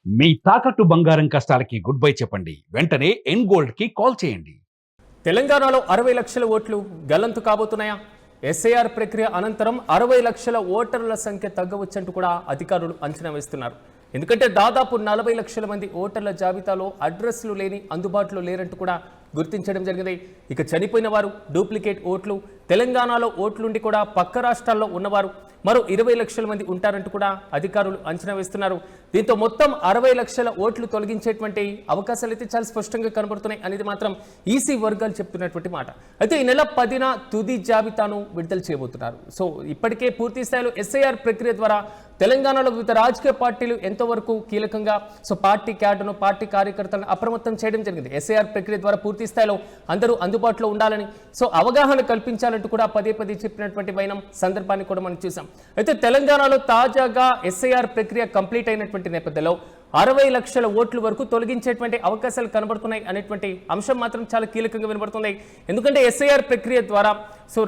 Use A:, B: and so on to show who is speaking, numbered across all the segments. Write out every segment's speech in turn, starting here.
A: మీ తాకట్టు బంగారం కష్టాలకి good bye చెప్పండి. వెంటనే ఎన్ గోల్డ్ కి కాల్ చేయండి.
B: తెలంగాణలో 60 లక్షల ఓట్లు గల్లంతు కాబోతున్నాయా? ఎస్ఐఆర్ ప్రక్రియ అనంతరం 60 లక్షల ఓటర్ల సంఖ్య తగ్గవచ్చంటూ కూడా అధికారులు అంచనా వేస్తున్నారు. ఎందుకంటే దాదాపు 40 లక్షల మంది ఓటర్ల జాబితాలో అడ్రస్లు లేని అందుబాటులో లేరంటూ కూడా గుర్తించడం జరిగింది. ఇక చనిపోయిన వారు, డూప్లికేట్ ఓట్లు, తెలంగాణలో ఓట్లుండి కూడా పక్క రాష్ట్రాల్లో ఉన్నవారు మరో 20 లక్షల మంది ఉంటారంటూ కూడా అధికారులు అంచనా వేస్తున్నారు. దీంతో మొత్తం 60 లక్షల ఓట్లు తొలగించేటువంటి అవకాశాలు అయితే చాలా స్పష్టంగా కనబడుతున్నాయి అనేది మాత్రం ఈసీ వర్గాలు చెప్తున్నటువంటి మాట. అయితే ఈ నెల 10న తుది జాబితాను విడుదల చేయబోతున్నారు. సో ఇప్పటికే పూర్తి స్థాయిలో ఎస్ఐఆర్ ప్రక్రియ ద్వారా తెలంగాణలో వివిధ రాజకీయ పార్టీలు ఎంతవరకు కీలకంగా పార్టీ క్యాడర్ను, పార్టీ కార్యకర్తలను అప్రమత్తం చేయడం జరిగింది. ఎస్ఐఆర్ ప్రక్రియ ద్వారా పూర్తి స్థాయిలో అందరూ అందుబాటులో ఉండాలని, అవగాహన కల్పించాలంటూ కూడా పదే పదే చెప్పినటువంటి వైనం సందర్భాన్ని కూడా మనం చూసాం. అయితే తెలంగాణలో తాజాగా ఎస్ఐఆర్ ప్రక్రియ కంప్లీట్ అయినటువంటి నేపథ్యంలో 60 లక్షల ఓట్ల వరకు తొలగించేటువంటి అవకాశాలు కనబడుతున్నాయి అనేటువంటి అంశం మాత్రం చాలా కీలకంగా వినబడుతుంది. ఎందుకంటే ఎస్ఐఆర్ ప్రక్రియ ద్వారా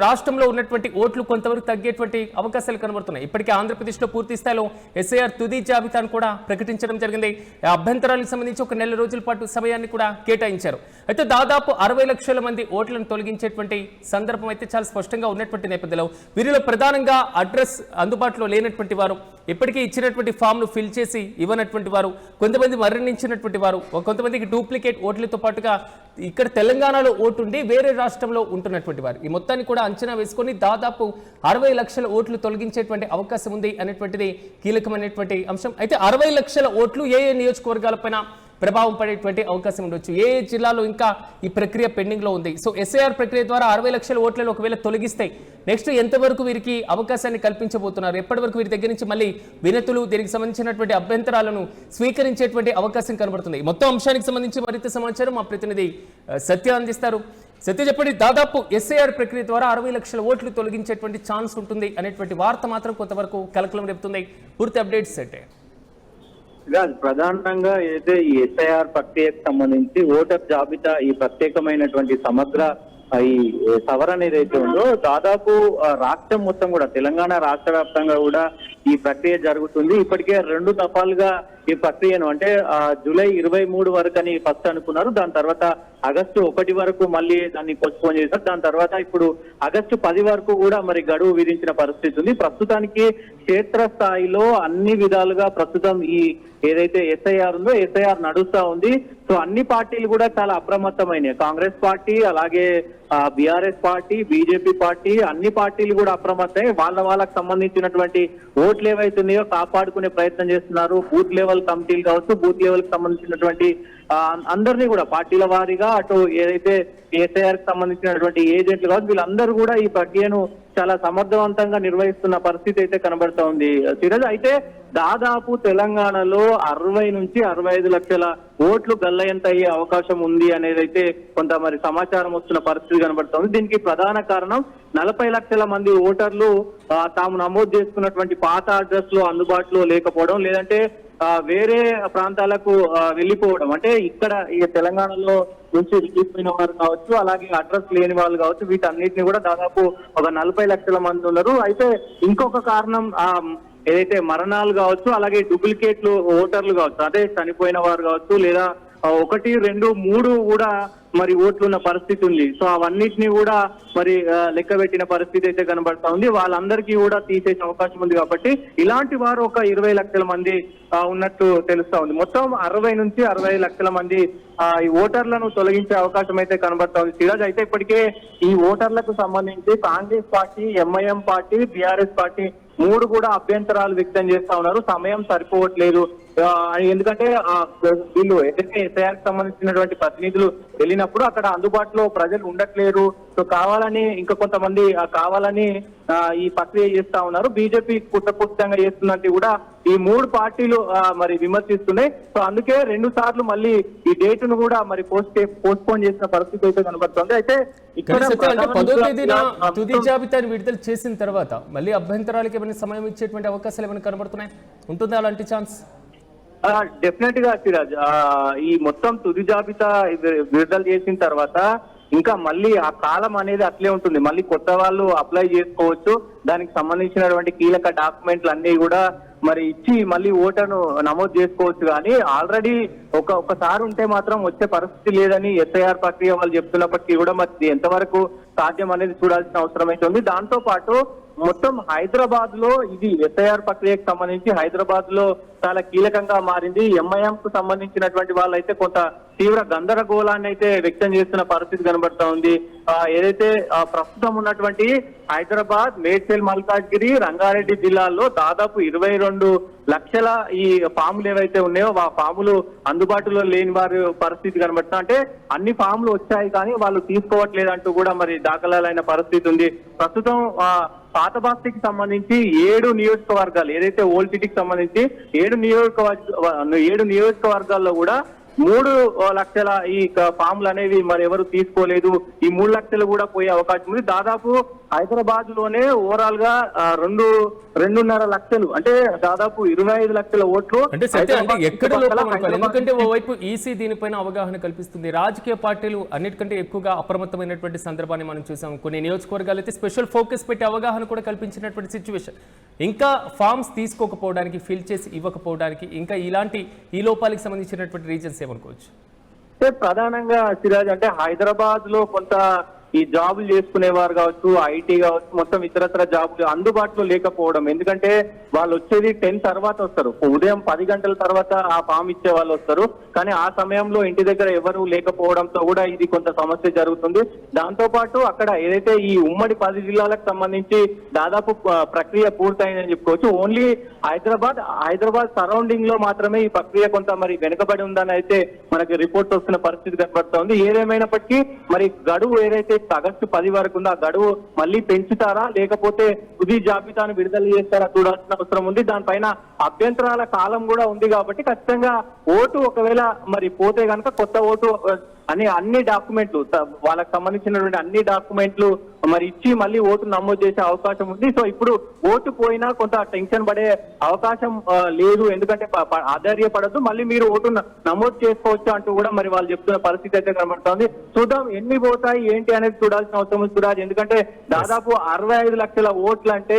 B: రాష్ట్రంలో ఉన్నటువంటి ఓట్లు కొంతవరకు తగ్గేటువంటి అవకాశాలు కనబడుతున్నాయి. ఇప్పటికే ఆంధ్రప్రదేశ్లో పూర్తి స్థాయిలో ఎస్ఐఆర్ తుది జాబితాను కూడా ప్రకటించడం జరిగింది. అభ్యంతరాలకు సంబంధించి ఒక నెల రోజుల పాటు సమయాన్ని కూడా కేటాయించారు. అయితే దాదాపు 60 లక్షల మంది ఓట్లను తొలగించేటువంటి సందర్భం అయితే చాలా స్పష్టంగా ఉన్నటువంటి నేపథ్యంలో వీరిలో ప్రధానంగా అడ్రస్ అందుబాటులో లేనటువంటి వారు, ఇప్పటికీ ఇచ్చినటువంటి ఫామ్ను ఫిల్ చేసి ఇవ్వనటువంటి వారు, కొంతమంది మరణించినటువంటి వారు, కొంతమందికి డూప్లికేట్ ఓట్లతో పాటుగా ఇక్కడ తెలంగాణలో ఓటుండి వేరే రాష్ట్రంలో ఉంటున్నటువంటి వారు, ఈ మొత్తాన్ని కూడా అంచనా వేసుకొని దాదాపు 60 లక్షల ఓట్లు తొలగించేటువంటి అవకాశం ఉంది అనేటువంటిది కీలకమైనటువంటి అంశం. అయితే 60 లక్షల ఓట్లు ఏ నియోజకవర్గాలపైన ప్రభావం పడేటువంటి అవకాశం ఉండొచ్చు, ఏ జిల్లాలో ఇంకా ఈ ప్రక్రియ పెండింగ్ లో ఉంది. ఎస్ఐఆర్ ప్రక్రియ ద్వారా 60 లక్షల ఓట్లను ఒకవేళ తొలగిస్తే నెక్స్ట్ ఎంతవరకు వీరికి అవకాశాన్ని కల్పించబోతున్నారు, ఎప్పటి వరకు వీరి దగ్గర నుంచి మళ్ళీ వినతులు, దీనికి సంబంధించినటువంటి అభ్యంతరాలను స్వీకరించేటువంటి అవకాశం కనబడుతుంది. మొత్తం అంశానికి సంబంధించి మరింత సమాచారం మా ప్రతినిధి సత్య అందిస్తారు. సత్య, చెప్పండి, దాదాపు ఎస్ఐఆర్ ప్రక్రియ ద్వారా 60 లక్షల ఓట్లు తొలగించేటువంటి ఛాన్స్ ఉంటుంది అనేటువంటి వార్త మాత్రం కొంతవరకు కలకలం రేపుతుంది. పూర్తి అప్డేట్స్ అంటే
C: ప్రధానంగా ఏదైతే ఈ ఎస్ఐఆర్ ప్రక్రియకు సంబంధించి ఓటర్ జాబితా ఈ ప్రత్యేకమైనటువంటి సమగ్ర ఈ సవరణ ఏదైతే ఉందో దాదాపు రాష్ట్రం మొత్తం కూడా తెలంగాణ రాష్ట్ర వ్యాప్తంగా కూడా ఈ ప్రక్రియ జరుగుతుంది. ఇప్పటికే 2 దఫాలుగా ఈ ప్రక్రియను అంటే జూలై 23 వరకు అని ఫస్ట్ అనుకున్నారు. దాని తర్వాత ఆగస్టు 1 వరకు మళ్ళీ దాన్ని పోస్ట్పోన్ చేశారు. దాని తర్వాత ఇప్పుడు ఆగస్టు 10 వరకు కూడా మరి గడువు విధించిన పరిస్థితి ఉంది. ప్రస్తుతానికి క్షేత్రస్థాయిలో అన్ని విధాలుగా ప్రస్తుతం ఈ ఏదైతే ఎస్ఐఆర్ ఉందో ఎస్ఐఆర్ నడుస్తా ఉంది. అన్ని పార్టీలు కూడా చాలా అప్రమత్తమైనవి. కాంగ్రెస్ పార్టీ, అలాగే బీఆర్ఎస్ పార్టీ, బీజేపీ పార్టీ, అన్ని పార్టీలు కూడా అప్రమత్తమై వాళ్ళకు సంబంధించినటువంటి ఓట్లు ఏవైతున్నాయో కాపాడుకునే ప్రయత్నం చేస్తున్నారు. బూత్ లెవెల్ కమిటీలు కావచ్చు, బూత్ లెవెల్ కి సంబంధించినటువంటి అందరినీ కూడా పార్టీల వారీగా అటు ఏదైతే ఎస్ఐఆర్ కి సంబంధించినటువంటి ఏజెంట్లు కావచ్చు వీళ్ళందరూ కూడా ఈ ప్రక్రియను చాలా సమర్థవంతంగా నిర్వహిస్తున్న పరిస్థితి అయితే కనబడతా ఉంది. సిరాజ్, అయితే దాదాపు తెలంగాణలో 60 నుంచి 65 లక్షల ఓట్లు గల్లయంత అయ్యే అవకాశం ఉంది అనేది అయితే కొంత మరి సమాచారం వస్తున్న పరిస్థితి కనబడతా ఉంది. దీనికి ప్రధాన కారణం 40 లక్షల మంది ఓటర్లు తాము నమోదు చేసుకున్నటువంటి పాత అడ్రస్ లో అందుబాటులో లేకపోవడం, లేదంటే వేరే ప్రాంతాలకు వెళ్ళిపోవడం. అంటే ఇక్కడ ఈ తెలంగాణలో నుంచి వెళ్ళిపోయిన వారు కావచ్చు, అలాగే అడ్రస్ లేని వాళ్ళు కావచ్చు, వీటన్నిటిని కూడా దాదాపు ఒక 40 లక్షల మంది ఉన్నారు. అయితే ఇంకొక కారణం ఏదైతే మరణాలు కావచ్చు, అలాగే డూప్లికేట్లు ఓటర్లు కావచ్చు, అదే చనిపోయిన వారు కావచ్చు, లేదా 1, 2, 3 కూడా మరి ఓట్లున్న పరిస్థితి ఉంది. అవన్నిటిని కూడా మరి లెక్క పెట్టిన పరిస్థితి అయితే కనబడతా ఉంది. వాళ్ళందరికీ కూడా తీసేసే అవకాశం ఉంది. కాబట్టి ఇలాంటి వారు ఒక 20 లక్షల మంది ఉన్నట్టు తెలుస్తా ఉంది. మొత్తం 60 నుంచి 65 లక్షల మంది ఈ ఓటర్లను తొలగించే అవకాశం అయితే కనబడతా ఉంది. సిరాజ్, అయితే ఇప్పటికే ఈ ఓటర్లకు సంబంధించి Congress party, MIM party, BRS party 3 కూడా అభ్యంతరాలు వ్యక్తం చేస్తా ఉన్నారు. సమయం సరిపోవట్లేదు, ఎందుకంటే వీళ్ళు ఏదైతే ఎస్ఐఆర్ కి సంబంధించినటువంటి ప్రతినిధులు వెళ్ళినప్పుడు అక్కడ అందుబాటులో ప్రజలు ఉండట్లేరు. కావాలని ఇంకా కొంతమంది కావాలని ఈ ప్రక్రియ చేస్తా ఉన్నారు. బీజేపీ కుట్రపూరితంగా చేస్తున్నట్టు కూడా ఈ 3 పార్టీలు మరి విమర్శిస్తున్నాయి. అందుకే 2 సార్లు మళ్ళీ ఈ డేట్ ను కూడా మరి పోస్ట్పోన్ చేసిన పరిస్థితి అయితే కనబడుతుంది. అయితే ఇక్కడ
B: 10వ తేదీన తుది జాబితాను విడుదల చేసిన తర్వాత మళ్ళీ అభ్యంతరాలకు ఏమైనా సమయం ఇచ్చేటువంటి అవకాశాలు ఏమైనా కనబడుతున్నాయి, ఉంటుందా అలాంటి ఛాన్స్?
C: డెఫినెట్ గా సిరాజ్, ఈ మొత్తం తుది జాబితా విడుదల చేసిన తర్వాత ఇంకా మళ్ళీ ఆ కాలం అనేది అట్లే ఉంటుంది. మళ్ళీ కొత్త వాళ్ళు అప్లై చేసుకోవచ్చు. దానికి సంబంధించినటువంటి కీలక డాక్యుమెంట్లు అన్ని కూడా మరి ఇచ్చి మళ్ళీ ఓటర్ను నమోదు చేసుకోవచ్చు. కానీ ఆల్రెడీ ఒకసారి ఉంటే మాత్రం వచ్చే పరిస్థితి లేదని ఎస్ఐఆర్ ప్రక్రియ వాళ్ళు చెప్తున్నప్పటికీ కూడా మరి ఎంతవరకు సాధ్యం అనేది చూడాల్సిన అవసరం అయితే ఉంది. దాంతో పాటు మొత్తం హైదరాబాద్ లో ఇది ఎస్ఐఆర్ ప్రక్రియకు సంబంధించి హైదరాబాద్ లో చాలా కీలకంగా మారింది. ఎంఐఎం కు సంబంధించినటువంటి వాళ్ళైతే కొంత తీవ్ర గందరగోళాన్ని అయితే వ్యక్తం చేస్తున్న పరిస్థితి కనబడతా ఉంది. ఏదైతే ప్రస్తుతం ఉన్నటువంటి హైదరాబాద్, మేడ్చల్, మల్కాజ్గిరి, రంగారెడ్డి జిల్లాల్లో దాదాపు 22 లక్షల ఈ ఫాములు ఏవైతే ఉన్నాయో ఆ ఫాములు అందుబాటులో లేని వారి పరిస్థితి కనబడుతుంది. అంటే అన్ని ఫాములు వచ్చాయి కానీ వాళ్ళు తీసుకోవట్లేదంటూ కూడా మరి దాఖలాలైన పరిస్థితి ఉంది. ప్రస్తుతం పాత బాస్తికి సంబంధించి 7 నియోజకవర్గాలు, ఏదైతే ఓల్డ్ సిటీకి సంబంధించి 7 నియోజకవర్గాల్లో కూడా 3 లక్షల ఈ ఫామ్లు అనేవి మరి ఎవరు తీసుకోలేదు. ఈ 3 లక్షలు కూడా పోయే అవకాశం ఉంది. దాదాపు హైదరాబాద్ లోనే ఓవరాల్ గా 2.5 లక్షలు, అంటే దాదాపు 25 లక్షల ఓట్లు.
B: అంటే సత్యం అంటే ఎక్కడ లోపం అనుకోవాలి. ఎందుకంటే ఓవైపు ఈసీ దీనిపైన అవగాహన కల్పిస్తుంది, రాజకీయ పార్టీలు అన్నిటికంటే ఎక్కువగా అప్రమత్తమైనటువంటి సందర్భాన్ని మనం చూసాం. కొన్ని నియోజకవర్గాలు అయితే స్పెషల్ ఫోకస్ పెట్టి అవగాహన కూడా కల్పించినటువంటి సిచ్యువేషన్. ఇంకా ఫామ్స్ తీసుకోకపోవడానికి, ఫిల్ చేసి ఇవ్వకపోవడానికి ఇంకా ఇలాంటి ఈ లోపాలకు సంబంధించినటువంటి రీజన్స్ ఏమనుకోవచ్చు?
C: ప్రధానంగా సిరాజ్ అంటే హైదరాబాద్ లో కొంత ఈ జాబులు చేసుకునేవారు కావచ్చు, ఐటీ కావచ్చు, మొత్తం ఇతరత్ర జాబులు అందుబాటులో లేకపోవడం. ఎందుకంటే వాళ్ళు వచ్చేది 10 తర్వాత వస్తారు, ఉదయం 10 గంటల తర్వాత ఆ ఫామ్ ఇచ్చే వాళ్ళు వస్తారు. కానీ ఆ సమయంలో ఇంటి దగ్గర ఎవరు లేకపోవడంతో కూడా ఇది కొంత సమస్య జరుగుతుంది. దాంతో పాటు అక్కడ ఏదైతే ఈ ఉమ్మడి 10 జిల్లాలకు సంబంధించి దాదాపు ప్రక్రియ పూర్తయిందని చెప్పుకోవచ్చు. ఓన్లీ హైదరాబాద్ సరౌండింగ్ లో మాత్రమే ఈ ప్రక్రియ కొంత మరి వెనుకబడి ఉందని అయితే మనకి రిపోర్ట్స్ వస్తున్న పరిస్థితి కనబడుతూ ఉంది. ఏదేమైనప్పటికీ మరి గడువు ఏదైతే ఆగస్టు 10 వరకు ఉందో ఆ గడువు మళ్ళీ పెంచుతారా లేకపోతే తుది జాబితాను విడుదల చేస్తారా చూడాల్సిన అవసరం ఉంది. దానిపైన అభ్యంతరాల కాలం కూడా ఉంది కాబట్టి ఖచ్చితంగా ఓటు ఒకవేళ మరి పోతే కనుక కొత్త ఓటు అన్ని డాక్యుమెంట్లు వాళ్ళకి సంబంధించినటువంటి అన్ని డాక్యుమెంట్లు మరి ఇచ్చి మళ్ళీ ఓటు నమోదు చేసే అవకాశం ఉంది. సో ఇప్పుడు ఓటు పోయినా కొంత టెన్షన్ పడే అవకాశం లేదు, ఎందుకంటే ఆధార్యపడద్దు, మళ్ళీ మీరు ఓటు నమోదు చేసుకోవచ్చు అంటూ కూడా మరి వాళ్ళు చెప్తున్న పరిస్థితి అయితే కనబడుతోంది. చూద్దాం ఎన్ని పోతాయి ఏంటి అనేది చూడాల్సిన అవసరం ఉంది చూడాలి. ఎందుకంటే దాదాపు 65 లక్షల ఓట్లు అంటే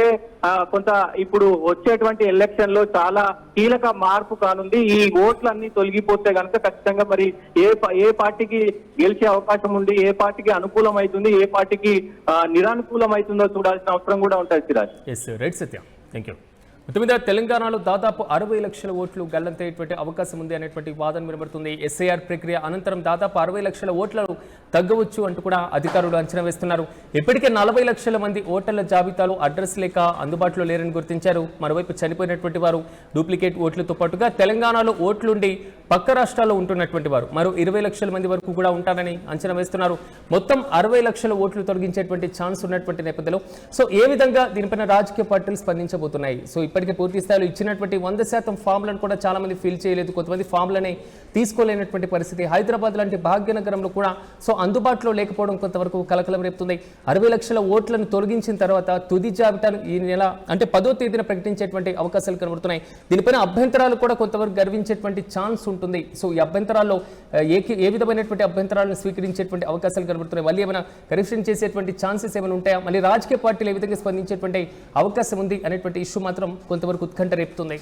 C: కొంత ఇప్పుడు వచ్చేటువంటి ఎలక్షన్ లో చాలా కీలక మార్పు కానుంది. ఈ ఓట్లన్నీ తొలగిపోతే కనుక ఖచ్చితంగా మరి ఏ పార్టీకి గెలిచే అవకాశం ఉంది, ఏ పార్టీకి అనుకూలం అవుతుంది, ఏ పార్టీకి నిరానుకూలం అవుతుందో చూడాల్సిన అవసరం కూడా ఉంటుంది Siraj.
B: Right Satya, thank you. మొత్తం మీద తెలంగాణలో దాదాపు 60 లక్షల ఓట్లు గల్లంతయ్యేటువంటి అవకాశం ఉంది అనేటువంటి వాదన వినబడుతుంది. ఎస్ఐఆర్ ప్రక్రియ అనంతరం దాదాపు 60 లక్షల ఓట్లను తగ్గవచ్చు అంటూ కూడా అధికారులు అంచనా వేస్తున్నారు. ఇప్పటికే 40 లక్షల మంది ఓటర్ల జాబితాలో అడ్రస్ లేక అందుబాటులో లేరని గుర్తించారు. మరోవైపు చనిపోయినటువంటి వారు, డూప్లికేట్ ఓట్లతో పాటుగా తెలంగాణలో ఓట్లుండి పక్క రాష్ట్రాల్లో ఉంటున్నటువంటి వారు మరో 20 లక్షల మంది వరకు కూడా ఉంటారని అంచనా వేస్తున్నారు. మొత్తం 60 లక్షల ఓట్లు తొలగించేటువంటి ఛాన్స్ ఉన్నటువంటి నేపథ్యంలో సో ఏ విధంగా దీనిపైన రాజకీయ పార్టీలు స్పందించబోతున్నాయి? సో ఇప్పటికే పూర్తి స్థాయిలో ఇచ్చినటువంటి 100% ఫామ్లను కూడా చాలా మంది ఫిల్ చేయలేదు, కొంతమంది ఫామ్లనే తీసుకోలేనటువంటి పరిస్థితి. హైదరాబాద్ లాంటి భాగ్యనగరంలో కూడా సో అందుబాటులో లేకపోవడం కొంతవరకు కలకలం రేపుతుంది. 60 లక్షల ఓట్లను తొలగించిన తర్వాత తుది జాబితాను ఈ నెల అంటే 10వ తేదీన ప్రకటించేటువంటి అవకాశాలు కనబడుతున్నాయి. దీనిపైన అభ్యంతరాలు కూడా కొంతవరకు గర్వించేటువంటి ఛాన్స్ ఉంటుంది. సో ఈ అభ్యంతరాల్లో ఏ విధమైనటువంటి అభ్యంతరాలను స్వీకరించేటువంటి అవకాశాలు కనబడుతున్నాయి? మళ్ళీ ఏమైనా కరెక్షన్ చేసేటువంటి ఛాన్సెస్ ఏమైనా ఉంటాయా? మళ్ళీ రాజకీయ పార్టీలు ఏ విధంగా స్పందించేటువంటి అవకాశం ఉంది అనేటువంటి ఇష్యూ మాత్రం కొంతవరకు ఉత్కంఠ రేపుతుంది.